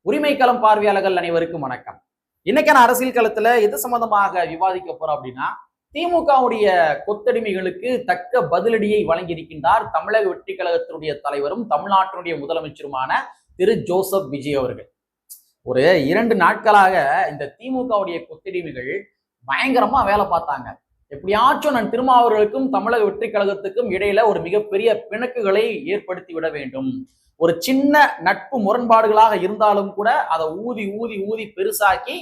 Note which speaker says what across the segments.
Speaker 1: உரிமை களம் பார்வையாளர்கள் அனைவருக்கும் வணக்கம். இன்னைக்கான அரசியல் களத்துல எது சம்பந்தமாக விவாதிக்க போறோம் அப்படின்னா, திமுகவுடைய கொத்தடிமைகளுக்கு தக்க பதிலடியை வழங்கியிருக்கின்றார் தமிழக வெற்றி கழகத்தினுடைய தலைவரும் தமிழ்நாட்டினுடைய முதலமைச்சருமான திரு ஜோசப் விஜய் அவர்கள். ஒரு 2 நாட்களாக இந்த திமுகவுடைய கொத்தடிமைகள் பயங்கரமா வேலை பார்த்தாங்க. எப்படியாச்சும் நான் திருமாவர்களுக்கும் தமிழக வெற்றி கழகத்துக்கும் இடையில ஒரு மிகப்பெரிய பிணக்குகளை ஏற்படுத்தி விட வேண்டும். ஒரு சின்ன நட்பு முரண்பாடுகளாக இருந்தாலும் கூட அதை ஊதி ஊதி ஊதி பெருசாக்கி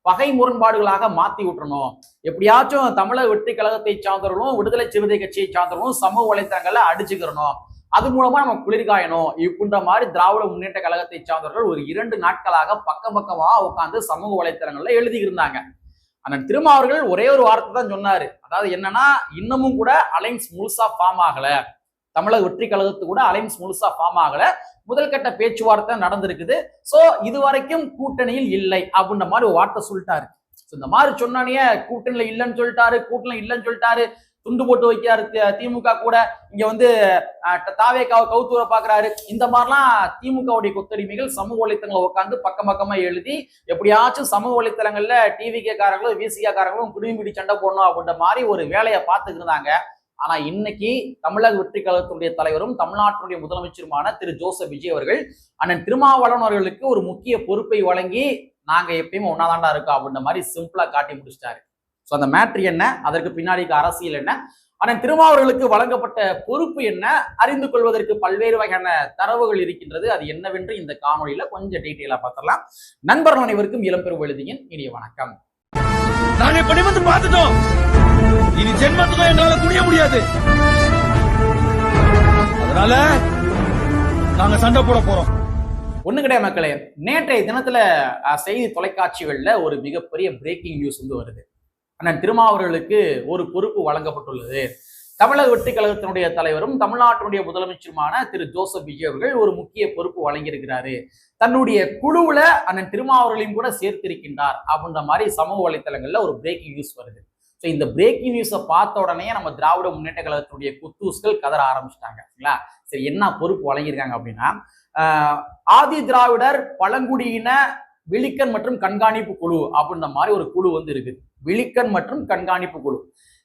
Speaker 1: பகை முரண்பாடுகளாக மாத்தி விட்டுறணும். எப்படியாச்சும் தமிழக வெற்றி கழகத்தை சார்ந்தவர்களும் விடுதலை சிறுத்தை கட்சியை சார்ந்தவர்களும் சமூக வலைத்தளங்கள்ல அடிச்சுக்கிறணும். அது மூலமா நம்ம குளிர்காயணும். இப்படின்ற மாதிரி திராவிட முன்னேற்ற கழகத்தை சார்ந்தவர்கள் ஒரு 2 நாட்களாக பக்கம் பக்கமா உட்கார்ந்து சமூக வலைத்தளங்கள்ல எழுதி இருந்தாங்க. அண்ணன் திருமாவர்கள் ஒரே ஒரு வார்த்தை தான் சொன்னாரு. அதாவது என்னன்னா, இன்னமும் கூட அலைன்ஸ் முழுசா ஃபார்ம் ஆகல, தமிழக வெற்றி கழகத்து கூட அலைன்ஸ் முழுசா ஃபார்ம் ஆகல, முதல் கட்ட பேச்சுவார்த்தை நடந்திருக்குது, சோ இதுவரைக்கும் கூட்டணியில் இல்லை அப்படின்ற மாதிரி ஒரு வார்த்தை சொல்லிட்டாரு. இந்த மாதிரி சொன்னானே கூட்டணியில இல்லைன்னு சொல்லிட்டாரு, துண்டு போட்டு வைக்கிறாரு திமுக கூட, இங்க வந்து தாவேக்காவை கவுத்தூர பாக்குறாரு. இந்த மாதிரிலாம் திமுகவுடைய கொத்தடிமைகள் சமூக வலைத்தளங்களை உட்காந்து பக்கம் பக்கமா எழுதி எப்படியாச்சும் சமூக வலைத்தளங்கள்ல டிவிகே காரங்களும் விசிகா காரங்களும் குடிமிடி சண்டை போடணும் அப்படின்ற மாதிரி ஒரு வேலையை பார்த்துட்டு இருந்தாங்க. ஆனா இன்னைக்கு தமிழக வெற்றி கழகத்துடைய தலைவரும் தமிழ்நாட்டினுடைய முதலமைச்சருமான திரு ஜோசப் விஜய் அவர்கள் அண்ணன் திருமாவளவன் அவர்களுக்கு ஒரு முக்கிய பொறுப்பை வழங்கி நாங்க எப்பயுமே ஒன்னாதாண்டா இருக்கோம் அப்படின்ற மாதிரி சிம்பிளா காட்டி முடிச்சிட்டாரு. ஸோ அந்த மேட்ரு என்ன, அதற்கு பின்னாடி அரசியல் என்ன, அண்ணன் திருமாவர்களுக்கு வழங்கப்பட்ட பொறுப்பு என்ன, அறிந்து கொள்வதற்கு பல்வேறு வகையான தரவுகள் இருக்கின்றது. அது என்னவென்று இந்த காணொலியில கொஞ்சம் டீட்டெயிலா பார்த்துடலாம். நண்பர்கள் அனைவருக்கும் இளம்பெரும் எழுதியின் இனிய வணக்கம்.
Speaker 2: நாங்க இப்படி வந்து பார்த்துட்டோம், இனி ஜென்மத்துக்கும் எங்களால துணிய முடியாது. அதனால நாங்க சண்டை போட போறோம்.
Speaker 1: ஒண்ணு கிடையாது மக்களே, நேற்றைய தினத்துல செய்தி தொலைக்காட்சிகள்ல ஒரு மிகப்பெரிய பிரேக்கிங் நியூஸ் வந்து வருது. அண்ணன் திருமாவர்களுக்கு ஒரு பொறுப்பு வழங்கப்பட்டுள்ளது. தமிழக வெற்றி கழகத்தினுடைய தலைவரும் தமிழ்நாட்டினுடைய முதலமைச்சருமான திரு ஜோசப் விஜய் அவர்கள் ஒரு முக்கிய பொறுப்பு வழங்கியிருக்கிறாரு. தன்னுடைய குழுவுல அண்ணன் திருமாவர்களையும் கூட சேர்த்திருக்கின்றார் அப்படின்ற மாதிரி சமூக வலைத்தளங்கள்ல ஒரு பிரேக்கிங் நியூஸ் வருது. ஸோ இந்த பிரேக்கிங் நியூஸை பார்த்த உடனே நம்ம திராவிட முன்னேற்ற கழகத்தினுடைய குத்தூஸ்கள் கதற ஆரம்பிச்சிட்டாங்க. சரிங்களா? சரி, என்ன பொறுப்பு வழங்கியிருக்காங்க அப்படின்னா, ஆதி திராவிடர் பழங்குடியின விழிக்கன் மற்றும் கண்காணிப்பு குழு அப்படின்ற மாதிரி ஒரு குழு வந்து இருக்குது. விழிக்கன் மற்றும் கண்காணிப்பு குழு.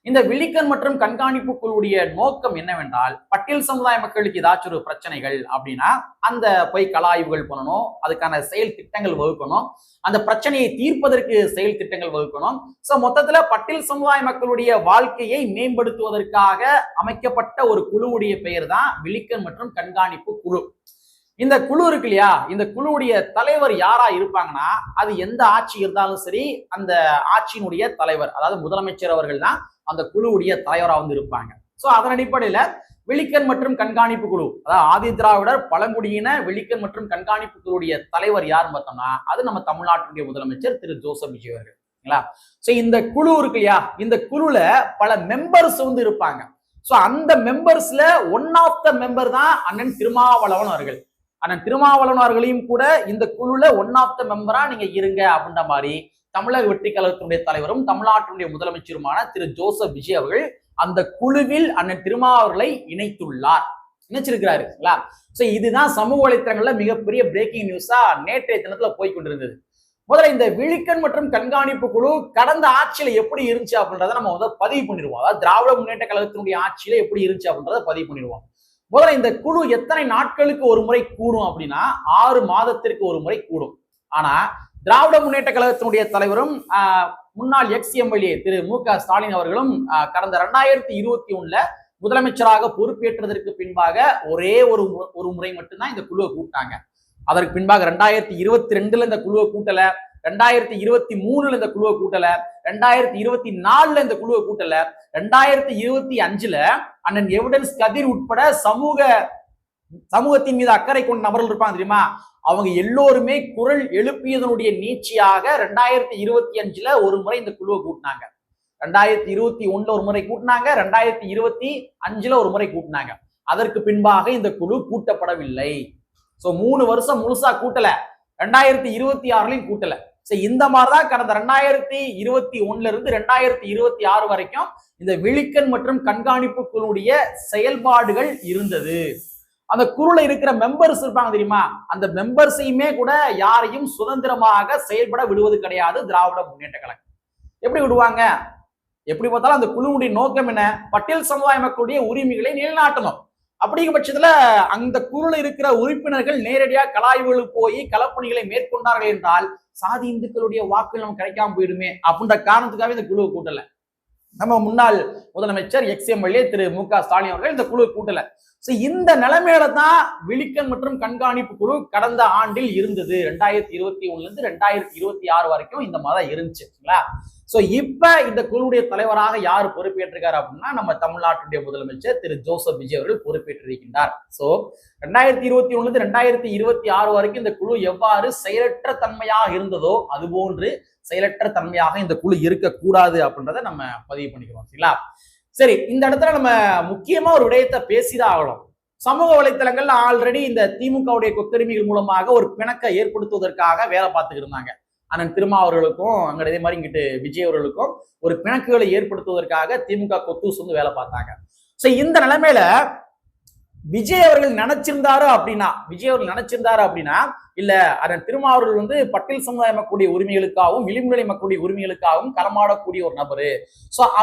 Speaker 1: இந்த விழிக்கன் மற்றும் கண்காணிப்பு குழுவுடைய நோக்கம் என்னவென்றால், பட்டியல் சமுதாய மக்களுக்கு ஏதாச்சும் ஒரு பிரச்சனைகள் அப்படின்னா அந்த போய் கலாய்வுகள் பண்ணணும், அதுக்கான செயல் திட்டங்கள் வகுக்கணும், அந்த பிரச்சனையை தீர்ப்பதற்கு செயல் திட்டங்கள் வகுக்கணும். சோ மொத்தத்துல பட்டியல் சமுதாய மக்களுடைய வாழ்க்கையை மேம்படுத்துவதற்காக அமைக்கப்பட்ட ஒரு குழுவுடைய பெயர் தான் விழிக்கன் மற்றும் கண்காணிப்பு குழு. இந்த குழு இருக்கு இல்லையா, இந்த குழுவுடைய தலைவர் யாரா இருப்பாங்கன்னா, அது எந்த ஆட்சி இருந்தாலும் சரி அந்த ஆட்சியினுடைய தலைவர், அதாவது முதலமைச்சர் அவர்கள் தான் அந்த குழுவுடைய தலைவரா வந்து இருப்பாங்க. சோ அதன் அடிப்படையில விழிக்கன் மற்றும் கண்காணிப்பு குழு, அதாவது ஆதி திராவிடர் பழங்குடியின விழிக்கன் மற்றும் கண்காணிப்பு குழுவுடைய தலைவர் யாருன்னு பார்த்தோம்னா அது நம்ம தமிழ்நாட்டுடைய முதலமைச்சர் திரு ஜோசப் விஜய் அவர்கள். சோ இந்த குழு இருக்கு இல்லையா, இந்த குழுல பல மெம்பர்ஸ் வந்து இருப்பாங்க. சோ அந்த மெம்பர்ஸ்ல ஒன் ஆஃப் த மெம்பர் தான் அண்ணன் திருமாவளவன் அவர்கள். அண்ணன் திருமாவளவன் அவர்களையும் கூட இந்த குழுல ஒன் ஆஃப் த மெம்பரா நீங்க இருங்க அப்படின்ற மாதிரி தமிழக வெற்றி கழகத்தினுடைய தலைவரும் தமிழ்நாட்டினுடைய முதலமைச்சருமான திரு ஜோசப் விஜய் அவர்கள் அந்த குழுவில் அண்ணன் திருமாவர்களை இணைச்சிருக்கிறாரு. சோ இதுதான் சமூக வலைத்தளங்கள்ல மிகப்பெரிய பிரேக்கிங் நியூஸா நேற்றைய தினத்துல போய் கொண்டிருந்தது. முதல்ல இந்த விழிக்கன் மற்றும் கண்காணிப்பு குழு கடந்த ஆட்சியில எப்படி இருந்துச்சு அப்படின்றத நம்ம வந்து பதிவு பண்ணிடுவோம். அதாவது திராவிட முன்னேற்ற கழகத்தினுடைய ஆட்சியில எப்படி இருந்துச்சு அப்படின்றத பதிவு பண்ணிடுவோம். முதல்ல இந்த குழு எத்தனை நாட்களுக்கு ஒரு முறை கூடும் அப்படின்னா 6 மாதத்திற்கு ஒரு முறை கூடும். ஆனா திராவிட முன்னேற்ற கழகத்தினுடைய தலைவரும் முன்னாள் எம்எல்ஏ திரு மு.க. ஸ்டாலின் அவர்களும் கடந்த 2021 முதலமைச்சராக பொறுப்பேற்றதற்கு பின்பாக ஒரே ஒரு முறை மட்டும்தான் இந்த குழுவை கூட்டாங்க. அதற்கு பின்பாக 2022 இந்த குழுவை கூட்டல, 2023 இந்த குழுவை கூட்டல, 2024 இந்த குழுவை கூட்டல, 2025 அண்ணன் எவிடன்ஸ் கதிர் உட்பட சமூகத்தின் மீது அக்கறை கொண்ட நபர்கள் இருப்பாங்க தெரியுமா, அவங்க எல்லோருமே குரல் எழுப்பியதனுடைய நீட்சியாக 2025 ஒரு முறை இந்த குழுவை கூட்டினாங்க, 2021 ஒரு முறை கூட்டினாங்க, 2025 ஒரு முறை கூட்டினாங்க. அதற்கு பின்பாக இந்த குழு கூட்டப்படவில்லை. சோ 3 வருஷம் முழுசா கூட்டல, 2026 கூட்டல. இந்த மாதிரிதான் கடந்த 2021 இருந்து 2026 வரைக்கும் இந்த விழிக்கன் மற்றும் கண்காணிப்பு குழுவுடைய செயல்பாடுகள் இருந்தது. அந்த குழுல இருக்கிற மெம்பர்ஸ் இருப்பாங்க தெரியுமா, அந்த மெம்பர்ஸையுமே கூட யாரையும் சுதந்திரமாக செயல்பட விடுவது கிடையாது திராவிட முன்னேற்ற கழகம். எப்படி விடுவாங்க? எப்படி பார்த்தாலும் அந்த குழுவுடைய நோக்கம் என்ன? பட்டியல் சமுதாய மக்களுடைய உரிமைகளை நிலைநாட்டணும். அப்படிங்கிற பட்சத்துல அந்த குழுல இருக்கிற உறுப்பினர்கள் நேரடியாக கலாய்வுகளுக்கு போய் களப்பணிகளை மேற்கொண்டார்கள் என்றால் சாதி இந்துக்களுடைய வாக்குகள் நமக்கு கிடைக்காம போயிடுமே அப்படின்ற காரணத்துக்காக இந்த குழுவை கூட்டல. நம்ம முன்னாள் முதலமைச்சர் எக்ஸ்-எம்எல்ஏ திரு மு.க. ஸ்டாலின் அவர்கள் இந்த குழுவை கூட்டல. இந்த நிலைமையில தான் விழிக்கன் மற்றும் கண்காணிப்பு குழு கடந்த ஆண்டில் இருந்தது. 2021 இருந்து 2026 வரைக்கும் இந்த மாதிரி இருந்துச்சுங்களா. இப்ப இந்த குழுவுடைய தலைவராக யார் பொறுப்பேற்றிருக்காரு அப்படின்னா நம்ம தமிழ்நாட்டுடைய முதலமைச்சர் திரு ஜோசப் விஜய் அவர்கள் பொறுப்பேற்றிருக்கின்றார். 2021 இருந்து 2026 வரைக்கும் இந்த குழு எவ்வாறு செயலற்ற தன்மையாக இருந்ததோ அதுபோன்று செயலற்ற தன்மையாக இந்த குழு இருக்கக்கூடாது அப்படின்றத நம்ம பதிவு பண்ணிக்கிறோம். சரிங்களா? சரி, இந்த இடத்துல நம்ம முக்கியமா ஒரு விடயத்தை பேசிதான் ஆகணும். சமூக வலைத்தளங்கள்ல ஆல்ரெடி இந்த திமுகவுடைய கொத்தடிமைகள் மூலமாக ஒரு பிணக்கை ஏற்படுத்துவதற்காக வேலை பார்த்துக்கிட்டு இருந்தாங்க. அண்ணன் திருமாவர்களுக்கும் அங்க இதே மாதிரி இங்கிட்டு விஜய் அவர்களுக்கும் ஒரு பிணக்குகளை ஏற்படுத்துவதற்காக திமுக கொத்தூஸ் வந்து வேலை பார்த்தாங்க. இந்த நிலைமையில விஜய் அவர்கள் நினைச்சிருந்தாரு அப்படின்னா இல்ல அண்ணன் திருமாவர்கள் வந்து பட்டியல் சமுதாய மக்களுடைய உரிமைகளுக்காகவும் விளிம்புநிலை மக்களுடைய உரிமைகளுக்காகவும் களமாடக்கூடிய ஒரு நபரு.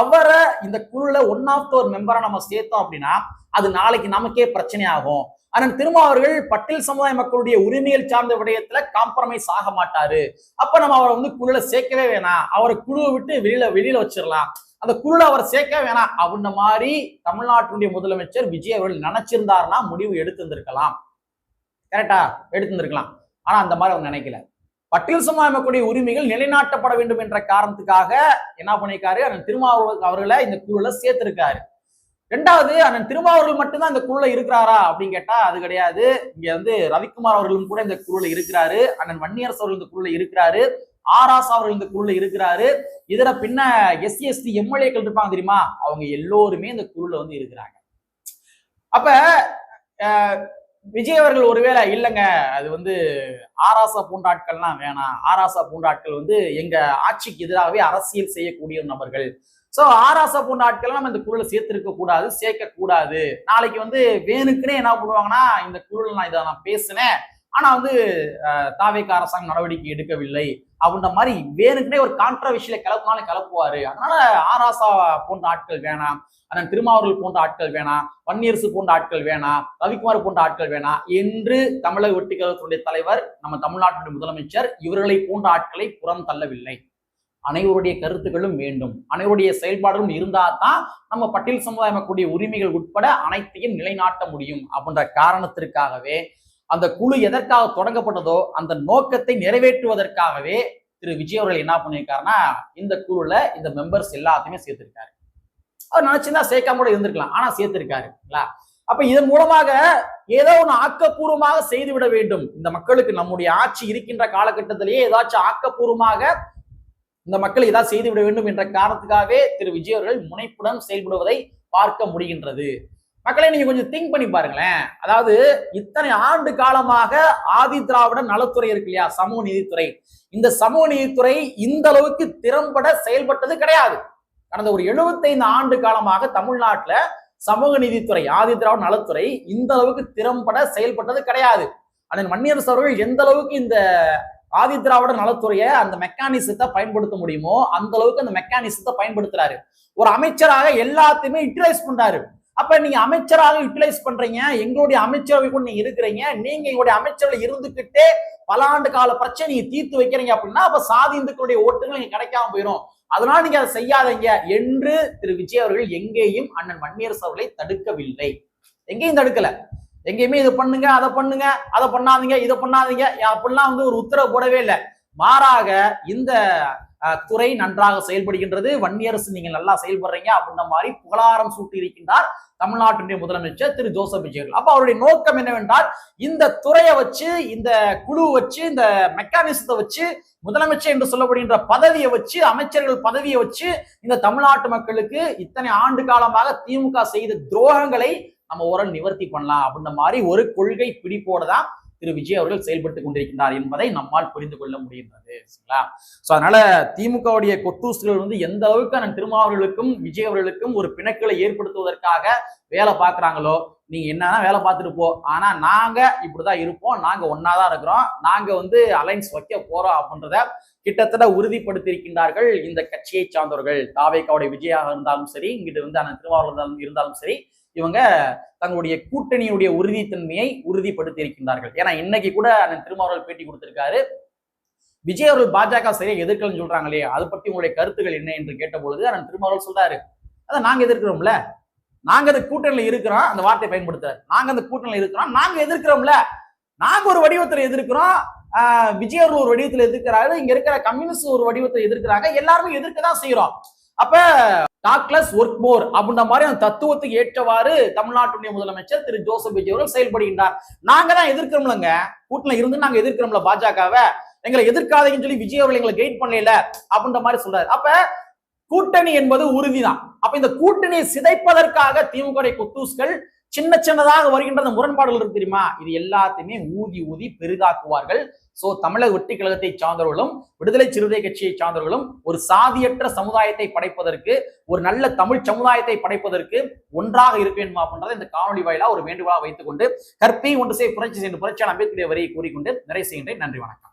Speaker 1: அவரை இந்த குழுல ஒன் ஆஃப் ஒரு மெம்பரா நம்ம சேர்த்தோம் அப்படின்னா அது நாளைக்கு நமக்கே பிரச்சனை ஆகும். அண்ணன் திருமாவர்கள் பட்டியல் சமுதாய மக்களுடைய உரிமைகள் சார்ந்த விடயத்துல காம்ப்ரமைஸ் ஆக மாட்டாரு. அப்ப நம்ம அவரை வந்து குழுல சேர்க்கவே வேணாம், அவரை குழுவை விட்டு வெளியில வச்சிடலாம், அந்த குழுல அவர் சேர்க்க வேணாம் அப்படின்ற மாதிரி தமிழ்நாட்டுடைய முதலமைச்சர் விஜய் அவர்கள் நினைச்சிருந்தாருன்னா முடிவு எடுத்திருந்திருக்கலாம். கரெக்டா? எடுத்திருந்திருக்கலாம். ஆனா அந்த மாதிரி அவர் நினைக்கல. பட்டியல் சமுதாய மக்களுடைய உரிமைகள் நிலைநாட்டப்பட வேண்டும் என்ற காரணத்துக்காக என்ன பண்ணிருக்காரு, அண்ணன் திருமாவர்கள் அவர்களை இந்த குழுல சேர்த்திருக்காரு. ரெண்டாவது, அண்ணன் திருமாவர்கள் மட்டும்தான் இந்த குழுல இருக்கிறாரா அப்படின்னு கேட்டா அது கிடையாது. இங்க வந்து ரவிக்குமார் அவர்களும் கூட இந்த குழுல இருக்கிறாரு, அண்ணன் வன்னியரசு அவர்கள் இந்த குழுல இருக்கிறாரு, ஆராசா அவர்கள் இந்த குழுல இருக்கிறாரு, இதர பின்ன எஸ்சி எம்எல்ஏக்கள் இருப்பாங்க தெரியுமா, அவங்க எல்லோருமே இந்த குழுல வந்து இருக்கிறாங்க. அப்ப விஜய் அவர்கள் ஒருவேளை இல்லைங்க அது வந்து ஆராசா போன்ற ஆட்கள்லாம் வேணாம், ஆராசா போன்ற ஆட்கள் வந்து எங்க ஆட்சிக்கு எதிராகவே அரசியல் செய்யக்கூடிய நபர்கள், ஆராசா போன்ற ஆட்கள் நம்ம இந்த குழுல சேர்த்திருக்க கூடாது, சேர்க்க கூடாது. நாளைக்கு வந்து வேணுக்குன்னே என்ன பண்ணுவாங்கன்னா இந்த குழுல நான் இதை பேசினேன் ஆனா வந்து தாவேக அரசாங்கம் நடவடிக்கை எடுக்கவில்லை அப்படின்ற மாதிரி வேணுக்குன்னே ஒரு கான்ட்ரவர்ஷியலை கிளப்பினாலும் கிளப்புவாரு. அதனால ஆராசா போன்ற ஆட்கள் வேணாம், அண்ணன் திருமாவர்கள் போன்ற ஆட்கள் வேணாம், வன்னியரசு போன்ற ஆட்கள் வேணாம், ரவிக்குமார் போன்ற ஆட்கள் வேணாம் என்று தமிழக வெற்றிக் கழகத்தினுடைய தலைவர் நம்ம தமிழ்நாட்டுடைய முதலமைச்சர் இவர்களை போன்ற ஆட்களை புறம் தள்ளவில்லை. அனைவருடைய கருத்துக்களும் வேண்டும், அனைவருடைய செயல்பாடுகளும் இருந்தா தான் நம்ம பட்டியல் சமுதாய மக்களுடைய உரிமைகள் உட்பட அனைத்தையும் நிலைநாட்ட முடியும் அப்படின்ற காரணத்திற்காகவே அந்த குழு எதற்காக தொடங்கப்பட்டதோ அந்த நோக்கத்தை நிறைவேற்றுவதற்காகவே திரு விஜய் அவர்கள் என்ன பண்ணியிருக்காருன்னா இந்த குழுல இந்த மெம்பர்ஸ் எல்லாத்தையுமே சேர்த்திருக்காரு. அவர் நினைச்சிருந்தா சேர்க்காம கூட இருந்திருக்கலாம், ஆனா சேர்த்திருக்காரு. அப்ப இதன் மூலமாக ஏதோ ஒன்று ஆக்கப்பூர்வமாக செய்துவிட வேண்டும், இந்த மக்களுக்கு நம்முடைய ஆட்சி இருக்கின்ற காலகட்டத்திலேயே ஏதாச்சும் ஆக்கப்பூர்வமாக இந்த மக்களை ஏதாவது செய்து விட வேண்டும் என்ற காரணத்துக்காகவே திரு விஜய் அவர்கள் முனைப்புடன் செயல்படுவதை பார்க்க முடிகின்றது. மக்களை நீங்க கொஞ்சம் திங்க் பண்ணி பாருங்களேன். அதாவது இத்தனை ஆண்டு காலமாக ஆதி திராவிட நலத்துறை இருக்கு இல்லையா, சமூக நீதித்துறை, இந்த சமூக நீதித்துறை இந்த அளவுக்கு திறம்பட செயல்பட்டது கிடையாது. கடந்த ஒரு 75 ஆண்டு காலமாக தமிழ்நாட்டுல சமூக நீதித்துறை ஆதி திராவிட நலத்துறை இந்த அளவுக்கு திறம்பட செயல்பட்டது கிடையாது. அண்ணன் வன்னியரசு அவர்கள் எந்த அளவுக்கு இந்த ஆதி திராவிட நலத்துறையை அந்த மெக்கானிசத்தை பயன்படுத்த முடியுமோ அந்த அளவுக்கு அந்த மெக்கானிசத்தை பயன்படுத்துறாரு. ஒரு அமைச்சராக எல்லாத்தையுமே யூட்டிலைஸ் பண்றாரு. அப்ப நீங்க அமைச்சராக யூட்டிலைஸ் பண்றீங்க, எங்களுடைய அமைச்சரவை கூட நீங்க இருக்கிறீங்க, நீங்க எங்களுடைய அமைச்சரவை இருந்துகிட்டே பல ஆண்டு கால பிரச்சனை நீங்க தீர்த்து வைக்கிறீங்க அப்படின்னா அப்ப சாதி இந்துக்களுடைய ஓட்டுகள் நீங்க கிடைக்காம போயிடும், அதனால நீங்க அதை செய்யாதீங்க என்று திரு விஜய் அவர்கள் எங்கேயும் அண்ணன் வன்னியரசு அவர்களை தடுக்கவில்லை. எங்கேயும் தடுக்கல. எங்கேயுமே இதை பண்ணுங்க, அதை பண்ணுங்க, அதை பண்ணாதீங்க, இதை பண்ணாதீங்க அப்படிலாம் வந்து ஒரு உத்தரவு போடவே இல்லை. மாறாக இந்த துறை நன்றாக செயல்படுகின்றது, வன்னியரசு நீங்க நல்லா செயல்படுறீங்க அப்படின்ற மாதிரி புகழாரம் சூட்டி இருக்கின்றார் தமிழ்நாட்டுடைய முதலமைச்சர் திரு ஜோசப் விஜய். அப்ப அவருடைய நோக்கம் என்னவென்றால் இந்த துறையை வச்சு, இந்த குழு வச்சு, இந்த மெக்கானிசத்தை வச்சு, முதலமைச்சர் என்று சொல்லப்படுகின்ற பதவியை வச்சு, அமைச்சர்கள் பதவியை வச்சு இந்த தமிழ்நாட்டு மக்களுக்கு இத்தனை ஆண்டு காலமாக திமுக செய்த துரோகங்களை நம்ம ஓரளவு நிவர்த்தி பண்ணலாம் அப்படின்ற மாதிரி ஒரு கொள்கை பிடிப்போட தான் திரு விஜய் அவர்கள் செயல்பட்டு கொண்டிருக்கின்றார் என்பதை நம்மால் புரிந்து கொள்ள முடிகின்றது. சரிங்களா? சோ அதனால திமுகவுடைய கொத்தூசுகள் வந்து எந்த அளவுக்கு அண்ணன் திருமாவர்களுக்கும் விஜய் அவர்களுக்கும் ஒரு பிணக்குகளை ஏற்படுத்துவதற்காக வேலை பார்க்கறாங்களோ, நீங்க என்னன்னா வேலை பார்த்துட்டு போ, ஆனா நாங்க இப்படிதான் இருப்போம், நாங்க ஒன்னாதான் இருக்கிறோம், நாங்க வந்து அலைன்ஸ் வைக்க போறோம் அப்படின்றத கிட்டத்தட்ட உறுதிப்படுத்தி இருக்கின்றார்கள் இந்த கட்சியை சார்ந்தவர்கள். தாவேக்காவுடைய விஜயாக இருந்தாலும் சரி, இங்கிட்டு வந்து அண்ணன் திருமாவளவன் இருந்தாலும் சரி, இவங்க தங்களுடைய கூட்டணியுடைய உறுதித்தன்மையை உறுதிப்படுத்தி இருக்கின்றார்கள். ஏன்னா இன்னைக்கு கூட அண்ணன் திருமாவளவன் பேட்டி கொடுத்திருக்காரு. விஜய் அவர்கள் பாஜக சரியா எதிர்க்கலன்னு சொல்றாங்களே, அதை பத்தி உங்களுடைய கருத்துக்கள் என்ன என்று கேட்ட பொழுது அண்ணன் திருமாவளவன் சொல்றாரு, அதான் நாங்க எதிர்க்கிறோம்ல, நாங்க அந்த கூட்டணியில இருக்கிறோம், அந்த வார்த்தையை பயன்படுத்த, நாங்க அந்த கூட்டணியில இருக்கிறோம், நாங்க எதிர்க்கிறோம்ல, நாங்க ஒரு வடிவத்துல எதிர்க்கிறோம், விஜய் அவர்கள் ஒரு வடிவத்துல எதிர்க்கிறாரு, இங்க இருக்கிற கம்யூனிஸ்ட் ஒரு வடிவத்துல எதிர்க்கிறாங்க, எல்லாருமே எதிர்க்கதான் செய்யறோம். அப்ப டாக்லெஸ் ஒர்க் மோர் அப்படின்ற மாதிரி அந்த தத்துவத்துக்கு ஏற்றவாறு தமிழ்நாட்டுடைய முதலமைச்சர் திரு ஜோசப் விஜய் அவர்கள் செயல்படுகின்றார். நாங்க தான் எதிர்க்கிறோம்லங்க, கூட்டணியில இருந்து நாங்க எதிர்க்கிறோம்ல பாஜகவை, எங்களை எதிர்க்காதீங்கன்னு சொல்லி விஜய் அவர்கள் எங்களை கைட் பண்ணல அப்படின்ற மாதிரி சொல்றாரு. அப்ப கூட்டணி என்பது உறுதிதான். அப்ப இந்த கூட்டணியை சிதைப்பதற்காக திமுக கொத்தூஸ்கள் சின்ன சின்னதாக வருகின்ற அந்த முரண்பாடுகள் இருக்கு தெரியுமா, இது எல்லாத்தையுமே ஊதி ஊதி பெரிதாக்குவார்கள். சோ தமிழக வெற்றி கழகத்தை சார்ந்தவர்களும் விடுதலை சிறுத்தை கட்சியை சார்ந்தவர்களும் ஒரு சாதியற்ற சமுதாயத்தை படைப்பதற்கு, ஒரு நல்ல தமிழ் சமுதாயத்தை படைப்பதற்கு ஒன்றாக இருக்க வேண்டும் அப்படின்றத இந்த காணொலி வாயிலா ஒரு வேண்டுகோளாக வைத்துக் கொண்டு, கற்பி ஒன்று செய் புரட்சி செய்து புரட்சியாளர் அம்பேத்கர் வரியை கூறிக்கொண்டு நிறைவு செய்கின்றேன். நன்றி, வணக்கம்.